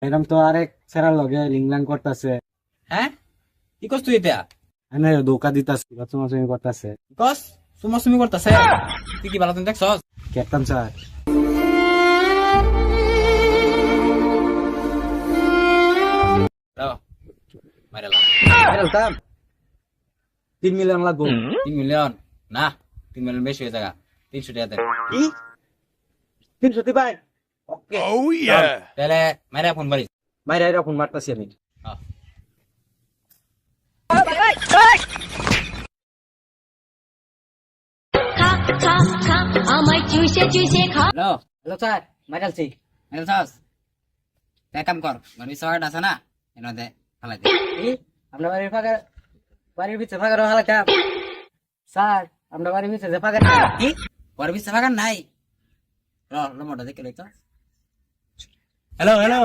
এরকম তো আরেক স্যারের লগে লিংলাং করতেছে। হ্যাঁ কি করছ তুই এটা? এনে ধোকা দিতাছে, চুমাচুমি করতেছে। কস সুমি করতেছে? তুই কি ভালো তুমি দেখছস? ক্যাপ্টেন স্যার, দাও মাইরালাম। বেরোতাম 3 মিলিয়ন লাগবো। 3 মিলিয়ন? না, 3 মিলিয়ন বেশি হয়ে যাগা। 300 টাকা দেন। কি 300 দিবাই? ওকে, তাহলে মাইরা ফোন বাড়ি। মাইরা এরকম মারতাছি আমি। খা খা খা আমায় চুষে চুষে খা। হ্যালো হ্যালো স্যার, মাইরালছি। মাইরালছস? এক কাম কর, মানে শর্ট আছে না, এনদে ফালাই দে। কি আমরা বাড়ির ভিতরে ফাঁকা হালাইতাম? স্যার, আমরা বাড়ির ভিতরে যে ফাঁকা কি ওর বিছে ফাগান নাই? র র মোটা দেখে লইতো। Hello hello